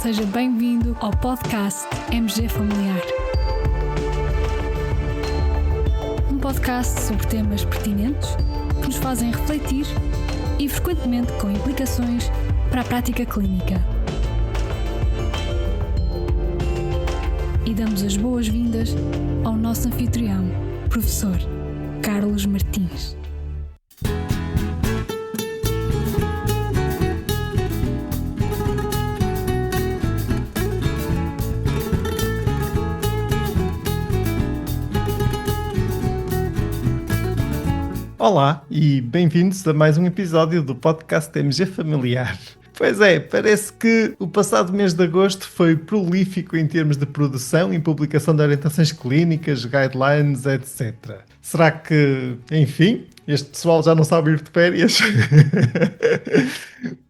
Seja bem-vindo ao podcast MG Familiar. Um podcast sobre temas pertinentes que nos fazem refletir e frequentemente com implicações para a prática clínica. E damos as boas-vindas ao nosso anfitrião, professor Carlos Martins. Olá e bem-vindos a mais um episódio do podcast MG Familiar. Pois é, parece que o passado mês de agosto foi prolífico em termos de produção e publicação de orientações clínicas, guidelines, etc. Será que, enfim, este pessoal já não sabe ir de férias?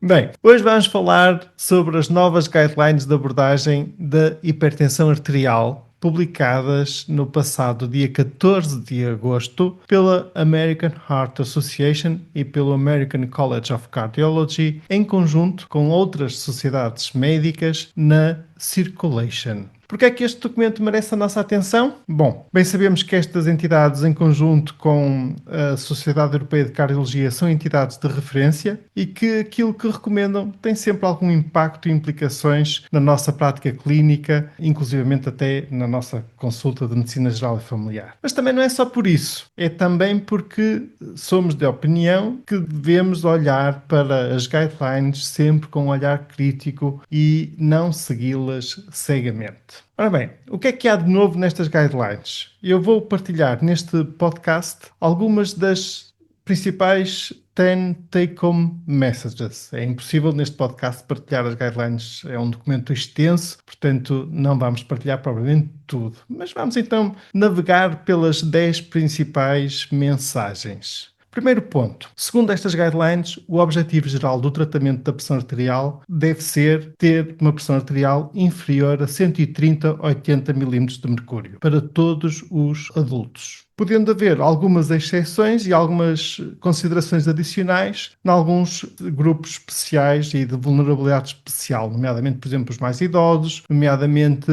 Bem, hoje vamos falar sobre as novas guidelines de abordagem da hipertensão arterial, publicadas no passado dia 14 de agosto pela American Heart Association e pelo American College of Cardiology, em conjunto com outras sociedades médicas na Circulation. Porquê é que este documento merece a nossa atenção? Bom, bem sabemos que estas entidades, em conjunto com a Sociedade Europeia de Cardiologia, são entidades de referência e que aquilo que recomendam tem sempre algum impacto e implicações na nossa prática clínica, inclusivamente até na nossa consulta de medicina geral e familiar. Mas também não é só por isso, é também porque somos de opinião que devemos olhar para as guidelines sempre com um olhar crítico e não segui-las cegamente. Ora bem, o que é que há de novo nestas guidelines? Eu vou partilhar neste podcast algumas das principais 10 take-home messages. É impossível neste podcast partilhar as guidelines, é um documento extenso, portanto não vamos partilhar propriamente tudo. Mas vamos então navegar pelas 10 principais mensagens. Primeiro ponto. Segundo estas guidelines, o objetivo geral do tratamento da pressão arterial deve ser ter uma pressão arterial inferior a 130/80 mm de mercúrio para todos os adultos, podendo haver algumas exceções e algumas considerações adicionais em alguns grupos especiais e de vulnerabilidade especial, nomeadamente, por exemplo, os mais idosos, nomeadamente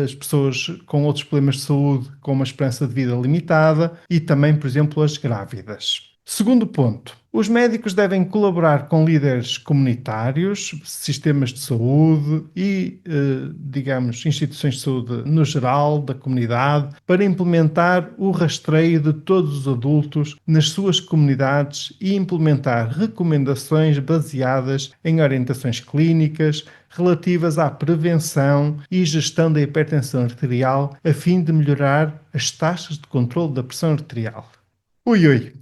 as pessoas com outros problemas de saúde com uma esperança de vida limitada e também, por exemplo, as grávidas. Segundo ponto, os médicos devem colaborar com líderes comunitários, sistemas de saúde e, instituições de saúde no geral, da comunidade, para implementar o rastreio de todos os adultos nas suas comunidades e implementar recomendações baseadas em orientações clínicas relativas à prevenção e gestão da hipertensão arterial, a fim de melhorar as taxas de controle da pressão arterial. Ui.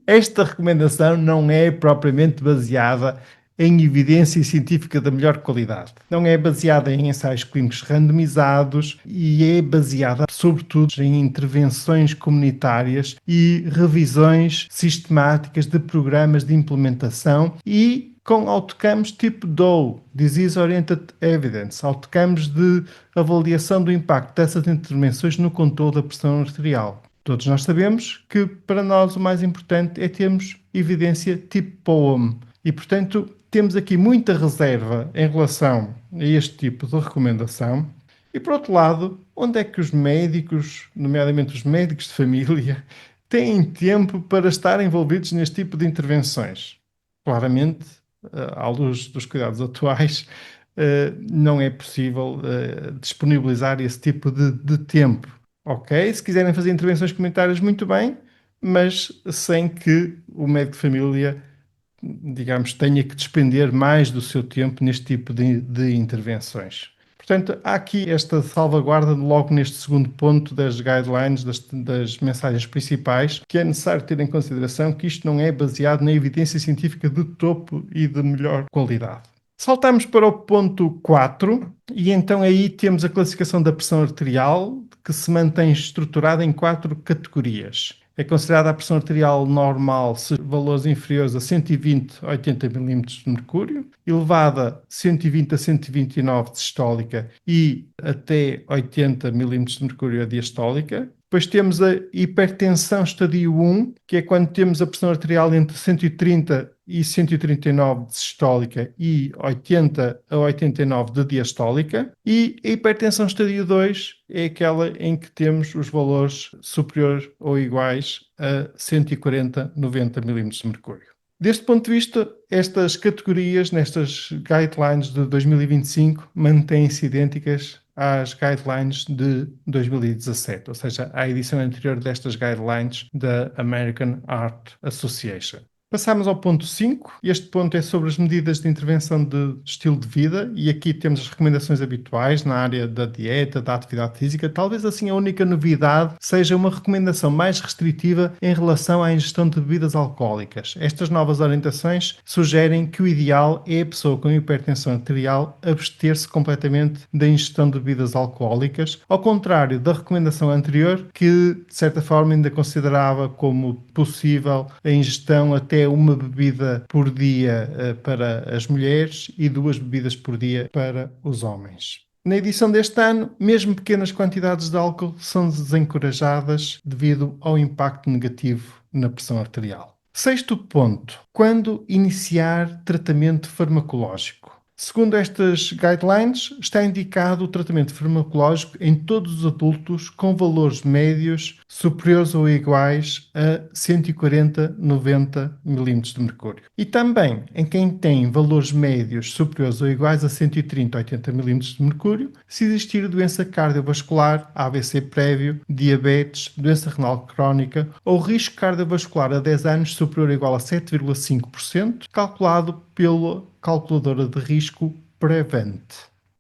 Esta recomendação não é propriamente baseada em evidência científica da melhor qualidade. Não é baseada em ensaios clínicos randomizados e é baseada, sobretudo, em intervenções comunitárias e revisões sistemáticas de programas de implementação e com outcomes tipo DOE, Disease Oriented Evidence, outcomes de avaliação do impacto dessas intervenções no controle da pressão arterial. Todos nós sabemos que, para nós, o mais importante é termos evidência tipo POEM. E, portanto, temos aqui muita reserva em relação a este tipo de recomendação. E, por outro lado, onde é que os médicos, nomeadamente os médicos de família, têm tempo para estar envolvidos neste tipo de intervenções? Claramente, à luz dos cuidados atuais, não é possível disponibilizar esse tipo de tempo. Ok, se quiserem fazer intervenções comunitárias, muito bem, mas sem que o médico de família, tenha que despender mais do seu tempo neste tipo de intervenções. Portanto, há aqui esta salvaguarda logo neste segundo ponto das guidelines, das mensagens principais, que é necessário ter em consideração que isto não é baseado na evidência científica de topo e de melhor qualidade. Saltamos para o ponto 4 e então aí temos a classificação da pressão arterial, que se mantém estruturada em 4 categorias. É considerada a pressão arterial normal se valores inferiores a 120/80 mm de mercúrio, elevada 120/129 de sistólica e até 80 mm de mercúrio a diastólica. Depois temos a hipertensão estadio 1, que é quando temos a pressão arterial entre 130 e 139 de sistólica e 80 a 89 de diastólica. E a hipertensão estadio 2 é aquela em que temos os valores superiores ou iguais a 140/90 milímetros de mercúrio. Deste ponto de vista, estas categorias, nestas guidelines de 2025, mantêm-se idênticas às guidelines de 2017, ou seja, à edição anterior destas guidelines da American Heart Association. Passamos ao ponto 5. Este ponto é sobre as medidas de intervenção de estilo de vida e aqui temos as recomendações habituais na área da dieta, da atividade física. Talvez assim a única novidade seja uma recomendação mais restritiva em relação à ingestão de bebidas alcoólicas. Estas novas orientações sugerem que o ideal é a pessoa com hipertensão arterial abster-se completamente da ingestão de bebidas alcoólicas, ao contrário da recomendação anterior que, de certa forma, ainda considerava como possível a ingestão até uma bebida por dia para as mulheres e 2 bebidas por dia para os homens. Na edição deste ano, mesmo pequenas quantidades de álcool são desencorajadas devido ao impacto negativo na pressão arterial. Sexto ponto. Quando iniciar tratamento farmacológico? Segundo estas guidelines, está indicado o tratamento farmacológico em todos os adultos com valores médios superiores ou iguais a 140/90 milímetros de mercúrio. E também em quem tem valores médios superiores ou iguais a 130/80 milímetros de mercúrio, se existir doença cardiovascular, AVC prévio, diabetes, doença renal crónica ou risco cardiovascular a 10 anos superior ou igual a 7,5%, calculado pela calculadora de risco Prevent.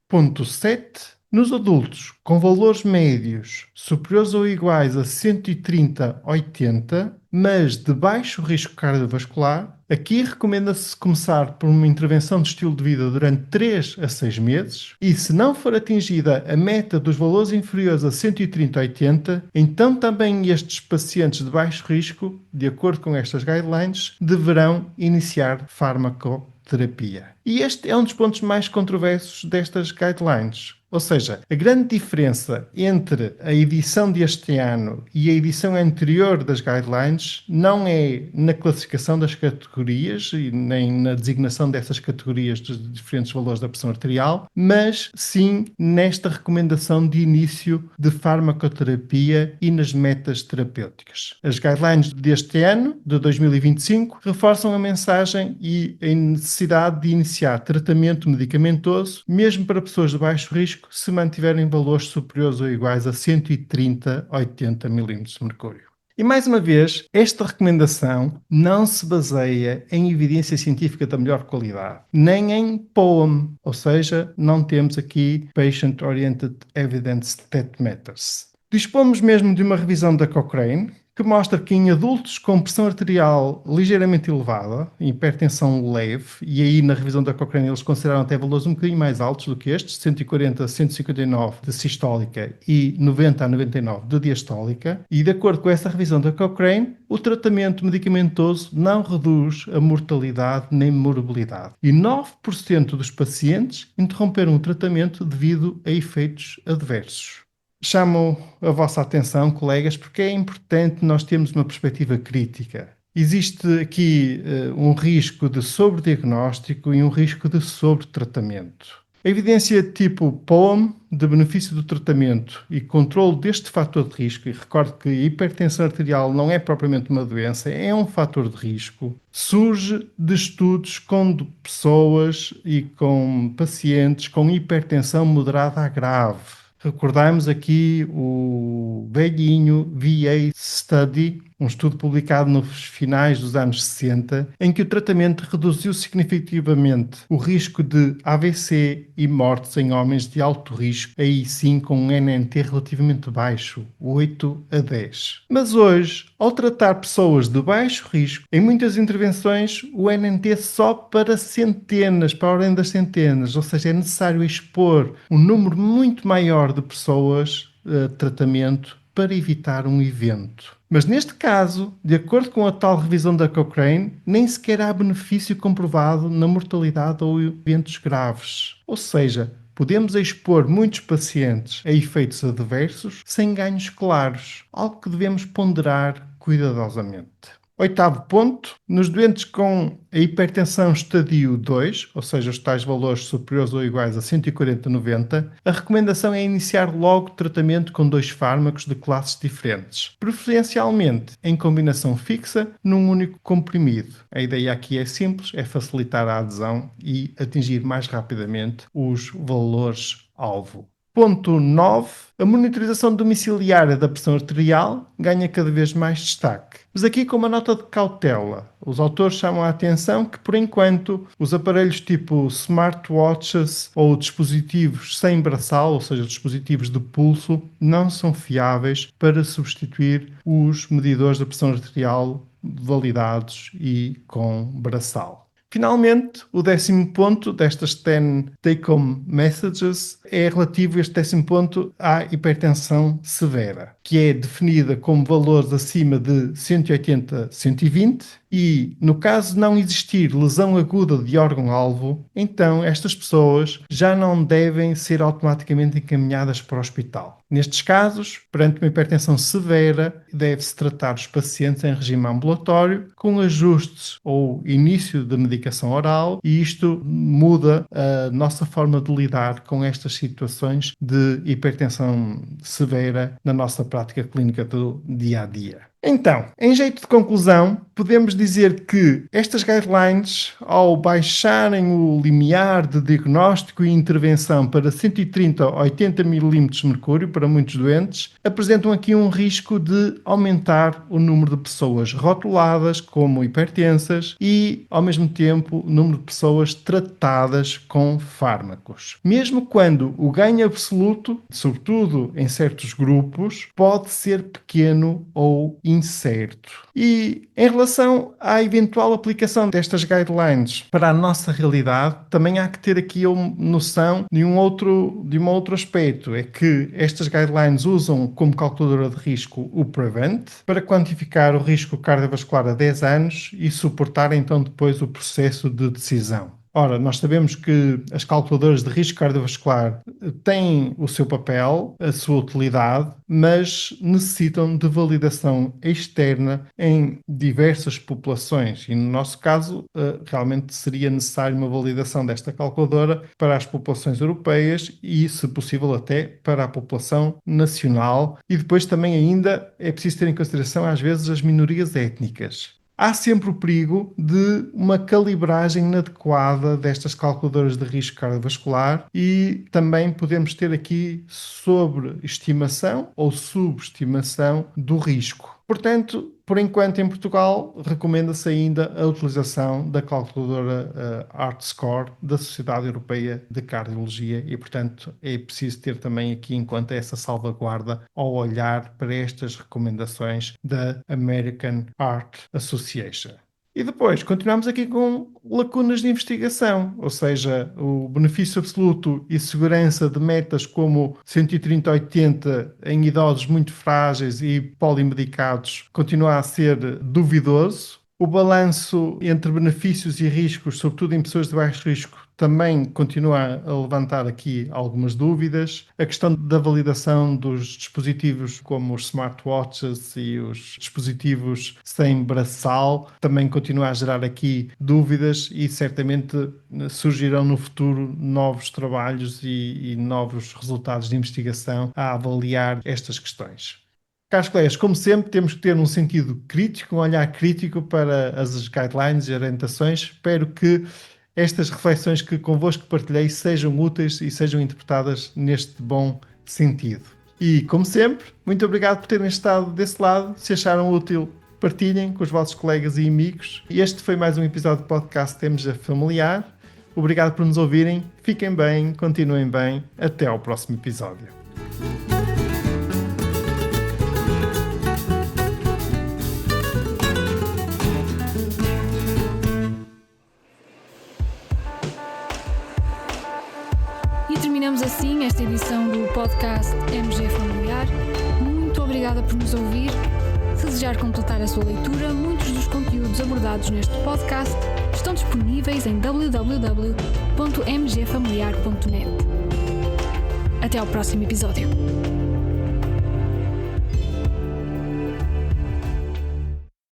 Ponto 7. Nos adultos com valores médios superiores ou iguais a 130/80, mas de baixo risco cardiovascular, aqui recomenda-se começar por uma intervenção de estilo de vida durante 3 a 6 meses e, se não for atingida a meta dos valores inferiores a 130/80, então também estes pacientes de baixo risco, de acordo com estas guidelines, deverão iniciar farmacoterapia. E este é um dos pontos mais controversos destas guidelines. Ou seja, a grande diferença entre a edição deste ano e a edição anterior das guidelines não é na classificação das categorias e nem na designação dessas categorias dos diferentes valores da pressão arterial, mas sim nesta recomendação de início de farmacoterapia e nas metas terapêuticas. As guidelines deste ano, de 2025, reforçam a mensagem e a necessidade de iniciar tratamento medicamentoso, mesmo para pessoas de baixo risco, se mantiverem valores superiores ou iguais a 130/80 milímetros de mercúrio. E mais uma vez, esta recomendação não se baseia em evidência científica da melhor qualidade, nem em POEM, ou seja, não temos aqui Patient Oriented Evidence That Matters. Dispomos mesmo de uma revisão da Cochrane, que mostra que em adultos com pressão arterial ligeiramente elevada, hipertensão leve, e aí na revisão da Cochrane eles consideraram até valores um bocadinho mais altos do que estes, 140 a 159 de sistólica e 90 a 99 de diastólica, e de acordo com essa revisão da Cochrane, o tratamento medicamentoso não reduz a mortalidade nem morbilidade. E 9% dos pacientes interromperam o tratamento devido a efeitos adversos. Chamo a vossa atenção, colegas, porque é importante nós termos uma perspectiva crítica. Existe aqui um risco de sobrediagnóstico e um risco de sobretratamento. A evidência tipo POEM, de benefício do tratamento e controle deste fator de risco, e recordo que a hipertensão arterial não é propriamente uma doença, é um fator de risco, surge de estudos com pessoas e com pacientes com hipertensão moderada a grave. Recordamos aqui o velhinho VA Study, um estudo publicado nos finais dos anos 60, em que o tratamento reduziu significativamente o risco de AVC e mortes em homens de alto risco, aí sim com um NNT relativamente baixo, 8 a 10. Mas hoje, ao tratar pessoas de baixo risco, em muitas intervenções o NNT sobe para centenas, para a ordem das centenas, ou seja, é necessário expor um número muito maior de pessoas a tratamento para evitar um evento. Mas neste caso, de acordo com a tal revisão da Cochrane, nem sequer há benefício comprovado na mortalidade ou eventos graves. Ou seja, podemos expor muitos pacientes a efeitos adversos sem ganhos claros, algo que devemos ponderar cuidadosamente. 8º ponto, nos doentes com a hipertensão estadio 2, ou seja, os tais valores superiores ou iguais a 140/90, a recomendação é iniciar logo tratamento com 2 fármacos de classes diferentes, preferencialmente em combinação fixa num único comprimido. A ideia aqui é simples, é facilitar a adesão e atingir mais rapidamente os valores-alvo. Ponto 9. A monitorização domiciliária da pressão arterial ganha cada vez mais destaque. Mas aqui com uma nota de cautela. Os autores chamam a atenção que, por enquanto, os aparelhos tipo smartwatches ou dispositivos sem braçal, ou seja, dispositivos de pulso, não são fiáveis para substituir os medidores da pressão arterial validados e com braçal. Finalmente, o 10º ponto destas 10 take-home messages é relativo, este 10º ponto, à hipertensão severa, que é definida como valores acima de 180/120 e, no caso de não existir lesão aguda de órgão-alvo, então estas pessoas já não devem ser automaticamente encaminhadas para o hospital. Nestes casos, perante uma hipertensão severa, deve-se tratar os pacientes em regime ambulatório com ajustes ou início de medicação oral e isto muda a nossa forma de lidar com estas situações de hipertensão severa na nossa prática clínica do dia-a-dia. Então, em jeito de conclusão, podemos dizer que estas guidelines, ao baixarem o limiar de diagnóstico e intervenção para 130 a 80 mm de mercúrio para muitos doentes, apresentam aqui um risco de aumentar o número de pessoas rotuladas como hipertensas e, ao mesmo tempo, o número de pessoas tratadas com fármacos. Mesmo quando o ganho absoluto, sobretudo em certos grupos, pode ser pequeno ou incerto. E em relação à eventual aplicação destas guidelines para a nossa realidade, também há que ter aqui a noção de um outro aspecto, é que estas guidelines usam como calculadora de risco o Prevent para quantificar o risco cardiovascular a 10 anos e suportar então depois o processo de decisão. Ora, nós sabemos que as calculadoras de risco cardiovascular têm o seu papel, a sua utilidade, mas necessitam de validação externa em diversas populações e, no nosso caso, realmente seria necessário uma validação desta calculadora para as populações europeias e, se possível, até para a população nacional. E depois também ainda é preciso ter em consideração, às vezes, as minorias étnicas. Há sempre o perigo de uma calibragem inadequada destas calculadoras de risco cardiovascular e também podemos ter aqui sobreestimação ou subestimação do risco. Portanto, por enquanto em Portugal, recomenda-se ainda a utilização da calculadora ART-Score da Sociedade Europeia de Cardiologia e, portanto, é preciso ter também aqui em conta essa salvaguarda ao olhar para estas recomendações da American Heart Association. E depois, continuamos aqui com lacunas de investigação, ou seja, o benefício absoluto e segurança de metas como 130/80 em idosos muito frágeis e polimedicados continua a ser duvidoso. O balanço entre benefícios e riscos, sobretudo em pessoas de baixo risco, também continua a levantar aqui algumas dúvidas. A questão da validação dos dispositivos como os smartwatches e os dispositivos sem braçal também continua a gerar aqui dúvidas e certamente surgirão no futuro novos trabalhos e novos resultados de investigação a avaliar estas questões. Caros colegas, como sempre, temos que ter um sentido crítico, um olhar crítico para as guidelines e orientações. Espero que estas reflexões que convosco partilhei sejam úteis e sejam interpretadas neste bom sentido. E, como sempre, muito obrigado por terem estado desse lado. Se acharam útil, partilhem com os vossos colegas e amigos. E este foi mais um episódio do podcast MG Familiar. Obrigado por nos ouvirem. Fiquem bem, continuem bem. Até ao próximo episódio. E terminamos assim esta edição do podcast MG Familiar. Muito obrigada por nos ouvir. Se desejar completar a sua leitura, muitos dos conteúdos abordados neste podcast estão disponíveis em www.mgfamiliar.net. Até ao próximo episódio.